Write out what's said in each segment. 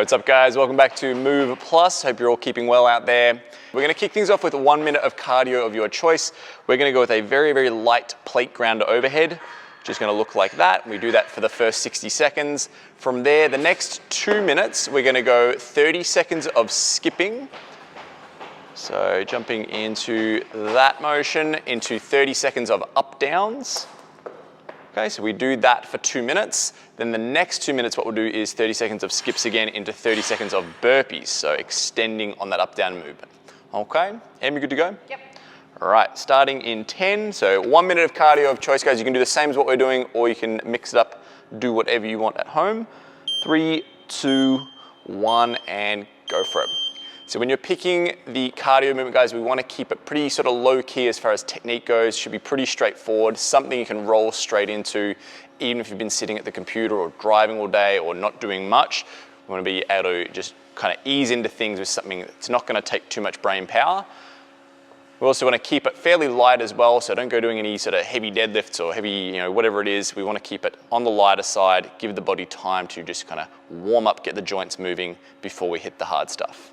what's up guys? Welcome back to Move Plus. Hope you're all keeping well out there. We're gonna kick things off with 1 minute of cardio of your choice. We're gonna go with a very, very light plate grounder overhead. Just gonna look like that. We do that for the first 60 seconds. From there, the next 2 minutes, we're gonna go 30 seconds of skipping. So jumping into that motion, into 30 seconds of up downs. Okay, so we do that for 2 minutes. Then the next 2 minutes, what we'll do is 30 seconds of skips again into 30 seconds of burpees. So extending on that up down movement. Okay, Em, you good to go? Yep. All right, starting in 10. So 1 minute of cardio of choice, guys. You can do the same as what we're doing, or you can mix it up, do whatever you want at home. 3, 2, 1, and go for it. So when you're picking the cardio movement, guys, we want to keep it pretty sort of low key as far as technique goes. Should be pretty straightforward, something you can roll straight into, even if you've been sitting at the computer or driving all day or not doing much. We want to be able to just kind of ease into things with something that's not going to take too much brain power. We also want to keep it fairly light as well, so don't go doing any sort of heavy deadlifts or heavy, whatever it is. We want to keep it on the lighter side, give the body time to just kind of warm up, get the joints moving before we hit the hard stuff.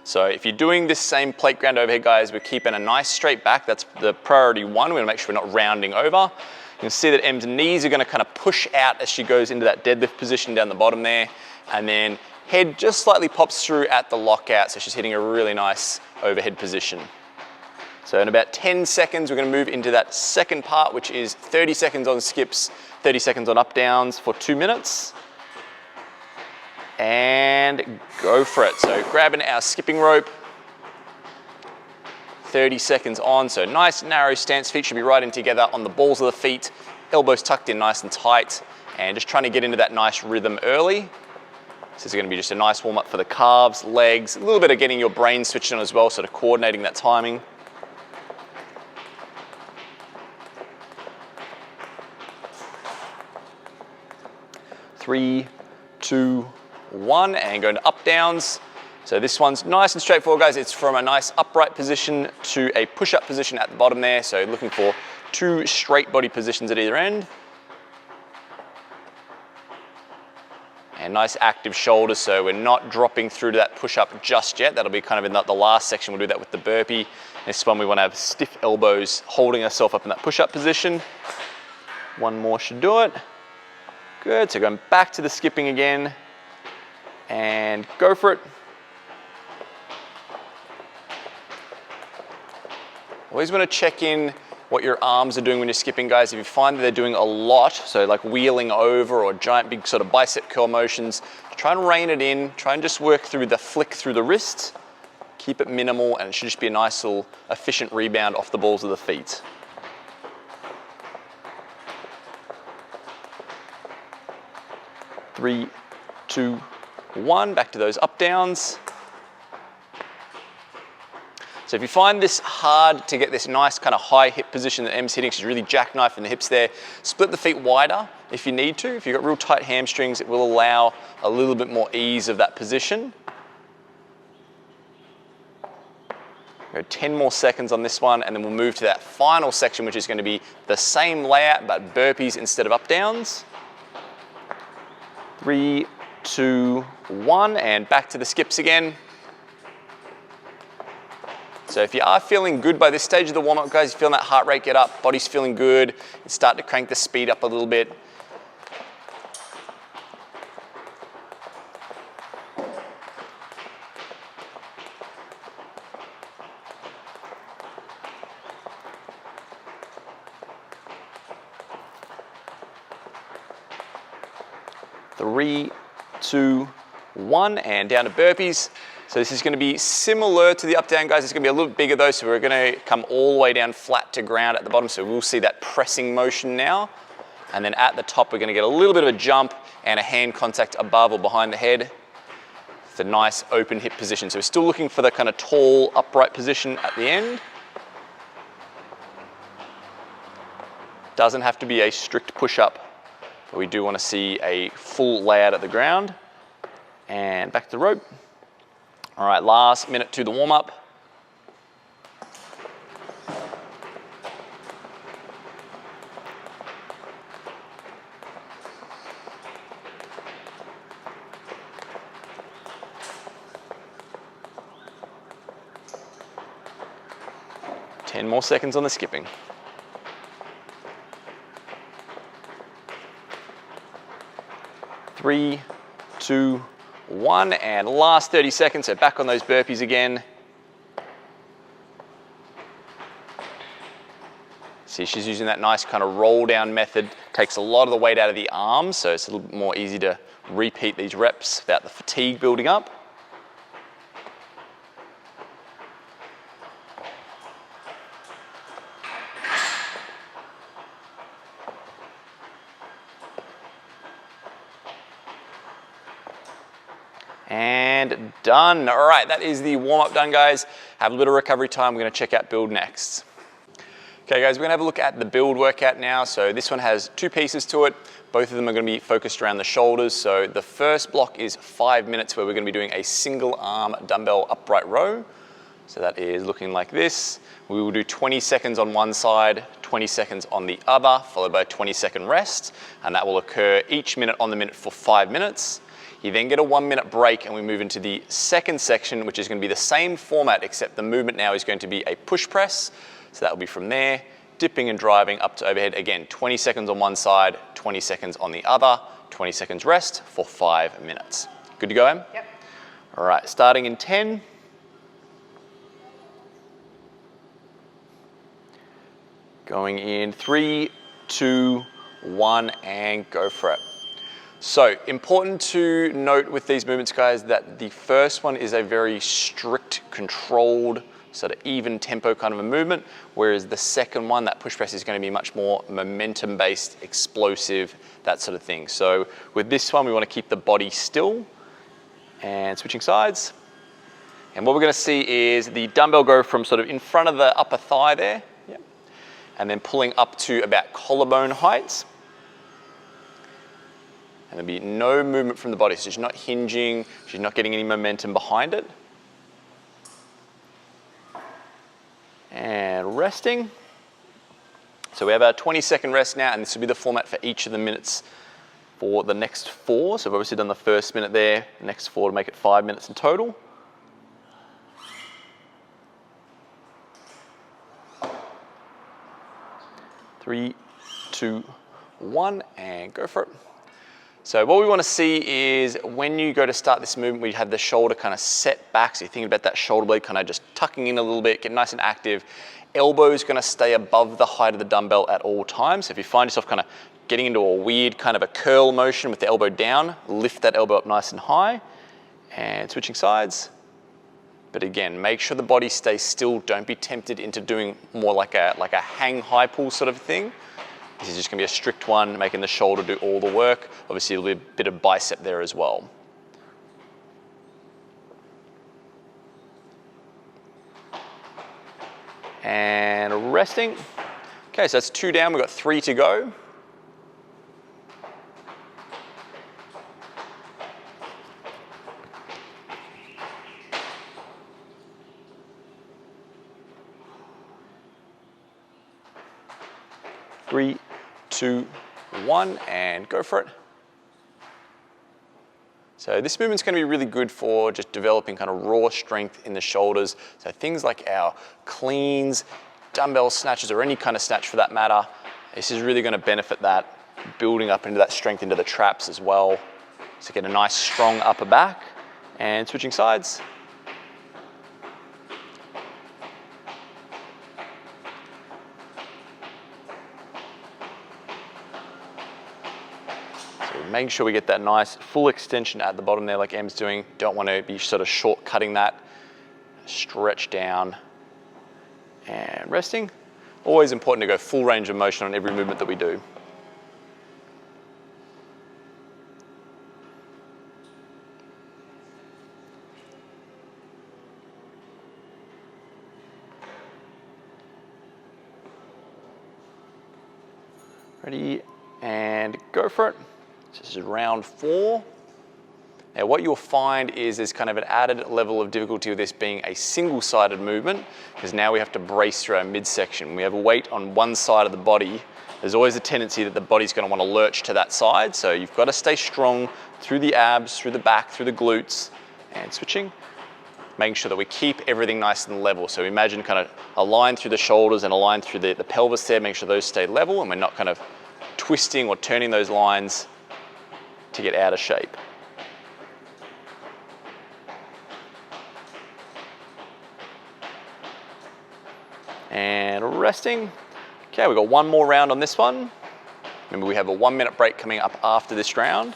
So if you're doing this same plate ground overhead, guys, we're keeping a nice straight back. That's the priority one. We're gonna make sure we're not rounding over. You can see that Em's knees are gonna kind of push out as she goes into that deadlift position down the bottom there. And then head just slightly pops through at the lockout. So she's hitting a really nice overhead position. So in about 10 seconds, we're gonna move into that second part, which is 30 seconds on skips, 30 seconds on up downs for 2 minutes. And go for it. So grabbing our skipping rope, 30 seconds on. So nice narrow stance, feet should be right in together on the balls of the feet, elbows tucked in nice and tight, and just trying to get into that nice rhythm early. This is going to be just a nice warm up for the calves, legs, a little bit of getting your brain switched on as well, sort of coordinating that timing. Three, 2, 1, and going to up downs. So this one's nice and straightforward, guys. It's from a nice upright position to a push-up position at the bottom there. So looking for 2 straight body positions at either end. And nice active shoulders, so we're not dropping through to that push-up just yet. That'll be kind of in the last section. We'll do that with the burpee. This one we want to have stiff elbows holding ourselves up in that push-up position. One more should do it. Good, so going back to the skipping again. And go for it. Always want to check in what your arms are doing when you're skipping, guys. If you find that they're doing a lot, so like wheeling over or giant big sort of bicep curl motions, try and rein it in. Try and just work through the flick through the wrist. Keep it minimal, and it should just be a nice little efficient rebound off the balls of the feet. Three, 2, 1, back to those up downs. So if you find this hard to get this nice kind of high hip position that Em's hitting, she's really jackknifing the hips there, split the feet wider if you need to. If you've got real tight hamstrings, it will allow a little bit more ease of that position. Go 10 more seconds on this one, and then we'll move to that final section, which is going to be the same layout, but burpees instead of up downs. 3, 2, 1, and back to the skips again. So if you are feeling good by this stage of the warm-up, guys, you're feeling that heart rate get up, body's feeling good, you start to crank the speed up a little bit. Three, 2, 1, and down to burpees. So this is going to be similar to the up down, guys. It's going to be a little bit bigger though, so we're going to come all the way down flat to ground at the bottom. So we'll see that pressing motion now. And then at the top, we're going to get a little bit of a jump and a hand contact above or behind the head. It's a nice open hip position. So we're still looking for the kind of tall upright position at the end. Doesn't have to be a strict push-up, but we do want to see a full layout at the ground. And back to the rope. All right, last minute to the warm-up. 10 more seconds on the skipping. 3, 2, 1, and last 30 seconds, so back on those burpees again. See, she's using that nice kind of roll down method, takes a lot of the weight out of the arms, so it's a little bit more easy to repeat these reps without the fatigue building up. And done. All right, that is the warm-up done, guys. Have a little recovery time. We're gonna check out build next. Okay, guys, we're gonna have a look at the build workout now. So this one has 2 pieces to it. Both of them are gonna be focused around the shoulders. So the first block is 5 minutes where we're gonna be doing a single arm dumbbell upright row. So that is looking like this. We will do 20 seconds on one side, 20 seconds on the other, followed by a 20-second rest. And that will occur each minute on the minute for 5 minutes. You then get a 1-minute break and we move into the second section, which is going to be the same format, except the movement now is going to be a push press. So that will be from there, dipping and driving up to overhead. Again, 20 seconds on one side, 20 seconds on the other, 20 seconds rest for 5 minutes. Good to go, Em? Yep. All right, starting in 10. Going in 3, 2, 1, and go for it. So important to note with these movements, guys, that the first one is a very strict, controlled, sort of even tempo kind of a movement, whereas the second one, that push press, is going to be much more momentum-based, explosive, that sort of thing. So with this one, we want to keep the body still and switching sides. And what we're going to see is the dumbbell go from sort of in front of the upper thigh there, yep, and then pulling up to about collarbone height. And there'll be no movement from the body, so she's not hinging, she's not getting any momentum behind it. And resting. So we have our 20-second rest now, and this will be the format for each of the minutes for the next 4. So we've obviously done the first minute there, the next 4 to make it 5 minutes in total. Three, 2, 1, and go for it. So what we want to see is when you go to start this movement, we have the shoulder kind of set back. So you're thinking about that shoulder blade kind of just tucking in a little bit, get nice and active. Elbow is going to stay above the height of the dumbbell at all times. So if you find yourself kind of getting into a weird kind of a curl motion with the elbow down, lift that elbow up nice and high, and switching sides. But again, make sure the body stays still. Don't be tempted into doing more like a hang high pull sort of thing. This is just going to be a strict one, making the shoulder do all the work. Obviously, there'll be a bit of bicep there as well. And resting. Okay, so that's 2 down. We've got 3 to go. Three, 2, 1, and go for it. So this movement's going to be really good for just developing kind of raw strength in the shoulders. So things like our cleans, dumbbell snatches, or any kind of snatch for that matter, this is really going to benefit that, building up into that strength into the traps as well. So get a nice strong upper back, and switching sides. Making sure we get that nice full extension at the bottom there like Em's doing. Don't want to be sort of short-cutting that. Stretch down and resting. Always important to go full range of motion on every movement that we do. Ready, and go for it. This is round 4. Now what you'll find is there's kind of an added level of difficulty with this being a single-sided movement, because now we have to brace through our midsection. When we have a weight on one side of the body, there's always a tendency that the body's going to want to lurch to that side, so you've got to stay strong through the abs, through the back, through the glutes, and switching. making sure that we keep everything nice and level. So imagine kind of a line through the shoulders and a line through the pelvis there, make sure those stay level and we're not kind of twisting or turning those lines to get out of shape. And resting. Okay, we've got one more round on this one. Remember, we have a 1 minute break coming up after this round.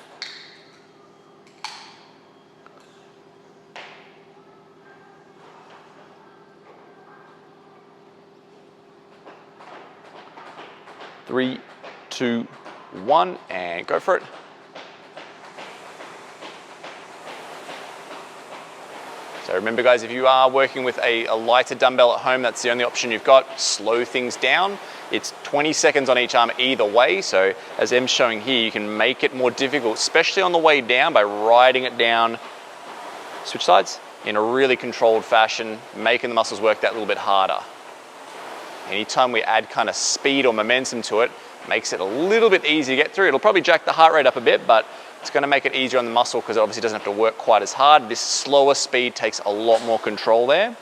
Three, two, one, and go for it. So remember guys, if you are working with a lighter dumbbell at home, that's the only option you've got. Slow things down. It's 20 seconds on each arm either way. So as Em's showing here, you can make it more difficult, especially on the way down by riding it down, switch sides, in a really controlled fashion, making the muscles work that little bit harder. Anytime we add kind of speed or momentum to it, makes it a little bit easier to get through. It'll probably jack the heart rate up a bit, but it's going to make it easier on the muscle because it obviously doesn't have to work quite as hard. This slower speed takes a lot more control there.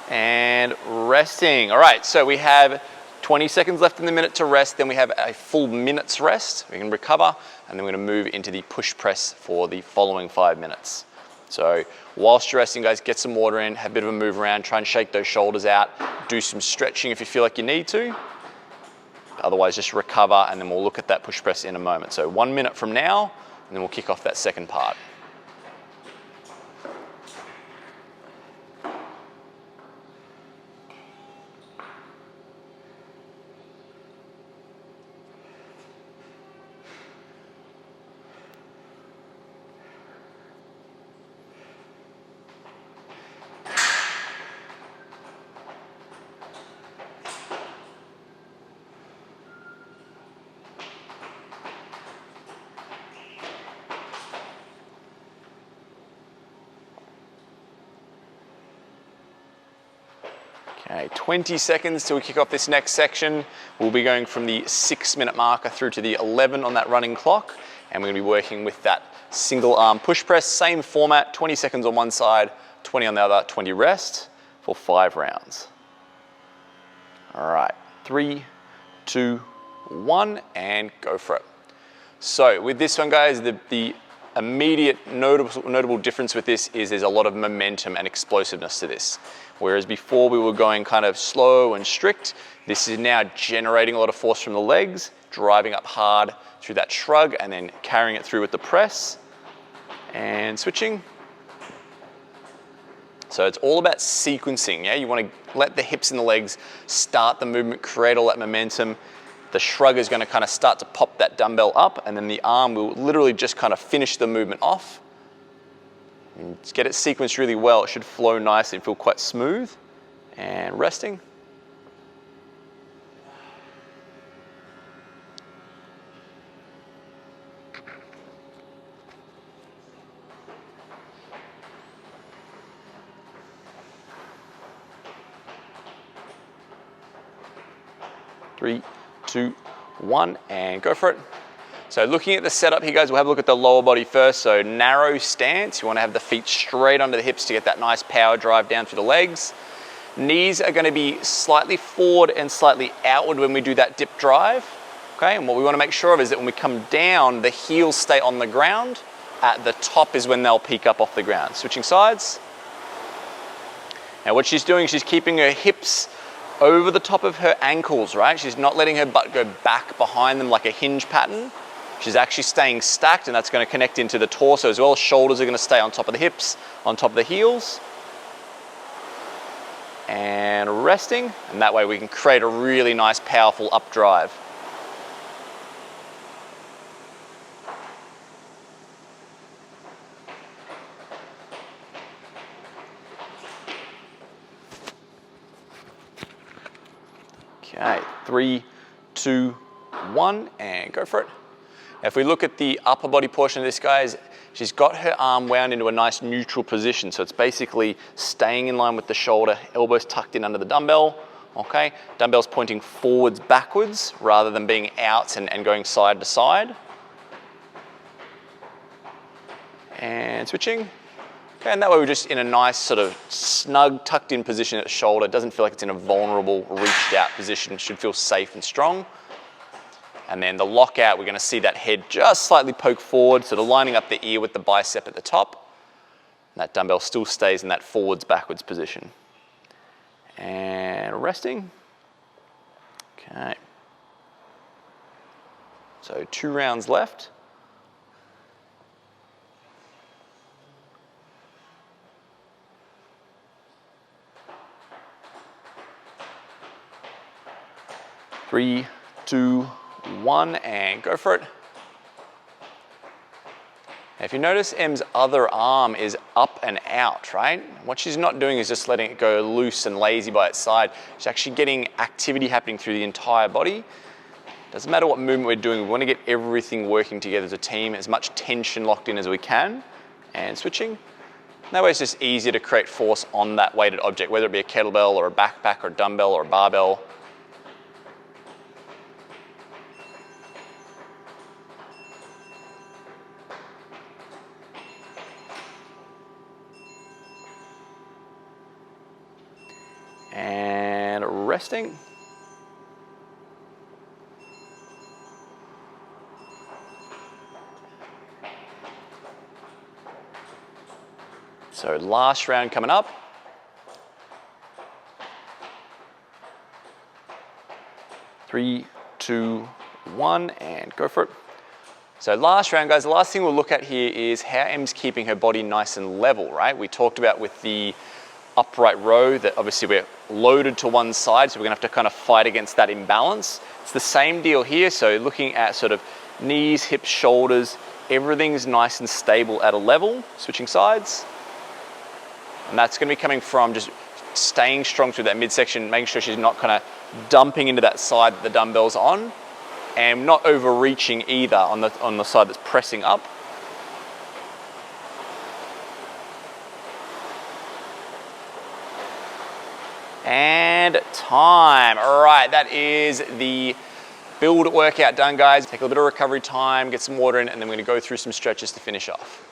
And resting. All right, so we have 20 seconds left in the minute to rest, then we have a full minute's rest. We can recover, and then we're going to move into the push press for the following 5 minutes. So whilst you're resting, guys, get some water in, have a bit of a move around, try and shake those shoulders out, do some stretching if you feel like you need to. Otherwise, just recover, and then we'll look at that push press in a moment. So 1 minute from now, and then we'll kick off that second part. Okay, 20 seconds till we kick off this next section. We'll be going from the 6 minute marker through to the 11 on that running clock. And we're gonna be working with that single arm push press, same format, 20 seconds on one side, 20 on the other, 20 rest for 5 rounds. All right, 3, 2, 1, and go for it. So with this one, guys, the immediate notable difference with this is there's a lot of momentum and explosiveness to this. Whereas before we were going kind of slow and strict, this is now generating a lot of force from the legs, driving up hard through that shrug, and then carrying it through with the press. And switching. So it's all about sequencing, yeah? You want to let the hips and the legs start the movement, create all that momentum. The shrug is going to kind of start to pop that dumbbell up, and then the arm will literally just kind of finish the movement off. And just get it sequenced really well. It should flow nicely and feel quite smooth. And resting. Three, two, one, and go for it. So looking at the setup here, guys, we'll have a look at the lower body first. So narrow stance, you want to have the feet straight under the hips to get that nice power drive down through the legs. Knees are going to be slightly forward and slightly outward when we do that dip drive. Okay, and what we want to make sure of is that when we come down, the heels stay on the ground. At the top is when they'll peek up off the ground. Switching sides. Now what she's doing, she's keeping her hips over the top of her ankles, right? She's not letting her butt go back behind them like a hinge pattern. She's actually staying stacked, and that's going to connect into the torso as well. Shoulders are going to stay on top of the hips, on top of the heels. And resting, and that way we can create a really nice, powerful up drive. Okay, 3, 2, 1, and go for it. Now, if we look at the upper body portion of this, guys, she's got her arm wound into a nice neutral position. So it's basically staying in line with the shoulder, elbows tucked in under the dumbbell, okay? Dumbbell's pointing forwards, backwards, rather than being out and going side to side. And switching. And that way we're just in a nice sort of snug, tucked in position at the shoulder. It doesn't feel like it's in a vulnerable, reached out position. It should feel safe and strong. And then the lockout, we're going to see that head just slightly poke forward, sort of lining up the ear with the bicep at the top. And that dumbbell still stays in that forwards, backwards position. And resting. Okay. So 2 rounds left. Three, 2, 1, and go for it. Now, if you notice, Em's other arm is up and out, right? What she's not doing is just letting it go loose and lazy by its side. She's actually getting activity happening through the entire body. Doesn't matter what movement we're doing, we want to get everything working together as a team, as much tension locked in as we can, and switching. That way it's just easier to create force on that weighted object, whether it be a kettlebell or a backpack or a dumbbell or a barbell. And resting. So last round coming up. Three, 2, 1, and go for it. So last round, guys, the last thing we'll look at here is how Em's keeping her body nice and level, right? We talked about with the upright row that obviously we're loaded to one side, so we're gonna have to kind of fight against that imbalance. It's the same deal here, so looking at sort of knees, hips, shoulders, everything's nice and stable at a level, switching sides. And that's gonna be coming from just staying strong through that midsection, making sure she's not kind of dumping into that side that the dumbbell's on, and not overreaching either on the side that's pressing up. And time. All right, that is the build workout done, guys. Take a little bit of recovery time, get some water in, and then we're gonna go through some stretches to finish off.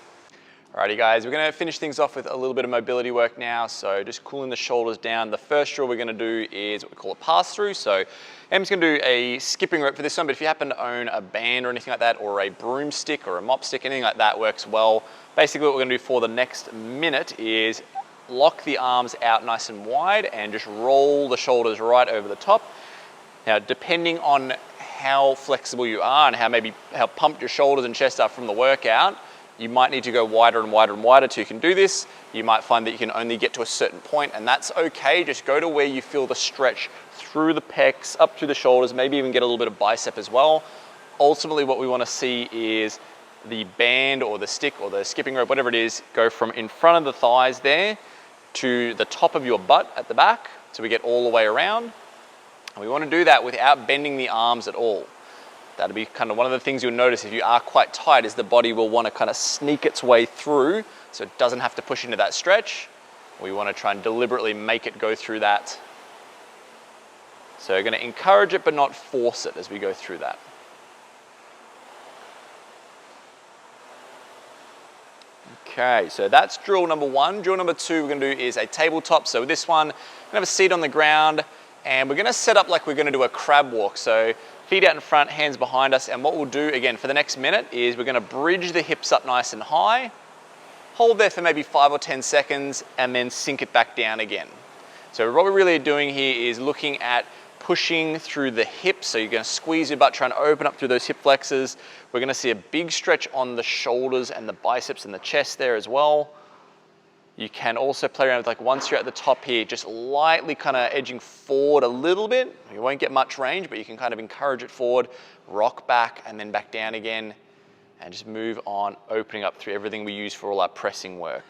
Alrighty guys, we're gonna finish things off with a little bit of mobility work now, so just cooling the shoulders down. The first drill we're gonna do is what we call a pass through. So Em's gonna do a skipping rope for this one, but if you happen to own a band or anything like that, or a broomstick or a mop stick, anything like that works well. Basically what we're gonna do for the next minute is lock the arms out nice and wide and just roll the shoulders right over the top. Now, depending on how flexible you are and how pumped your shoulders and chest are from the workout, you might need to go wider and wider and wider till you can do this. You might find that you can only get to a certain point, and that's okay. Just go to where you feel the stretch through the pecs, up through the shoulders, maybe even get a little bit of bicep as well. Ultimately, what we want to see is the band or the stick or the skipping rope, whatever it is, go from in front of the thighs there to the top of your butt at the back, so we get all the way around. And we want to do that without bending the arms at all. That'll be kind of one of the things you'll notice if you are quite tight, is the body will want to kind of sneak its way through so it doesn't have to push into that stretch. We want to try and deliberately make it go through that. So we're going to encourage it but not force it as we go through that. Okay, so that's drill number 1. Drill number 2 we're going to do is a tabletop. So with this one, we're going to have a seat on the ground, and we're going to set up like we're going to do a crab walk. So feet out in front, hands behind us, and what we'll do again for the next minute is we're going to bridge the hips up nice and high, hold there for maybe 5 or 10 seconds, and then sink it back down again. So what we're really doing here is looking at pushing through the hips. So you're going to squeeze your butt, trying to open up through those hip flexors. We're going to see a big stretch on the shoulders and the biceps and the chest there as well. You can also play around with, like, once you're at the top here, just lightly kind of edging forward a little bit. You won't get much range, but you can kind of encourage it forward, rock back and then back down again, and just move on, opening up through everything we use for all our pressing work.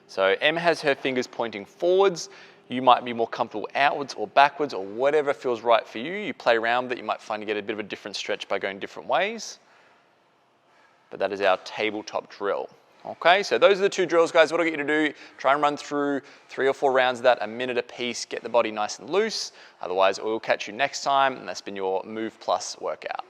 So Em has her fingers pointing forwards. You might be more comfortable outwards or backwards or whatever feels right for you. You play around with it. You might find you get a bit of a different stretch by going different ways. But that is our tabletop drill. Okay, so those are the 2 drills, guys. What I'll get you to do, try and run through 3 or 4 rounds of that, a minute a piece, get the body nice and loose. Otherwise, we'll catch you next time, and that's been your MOV+ workout.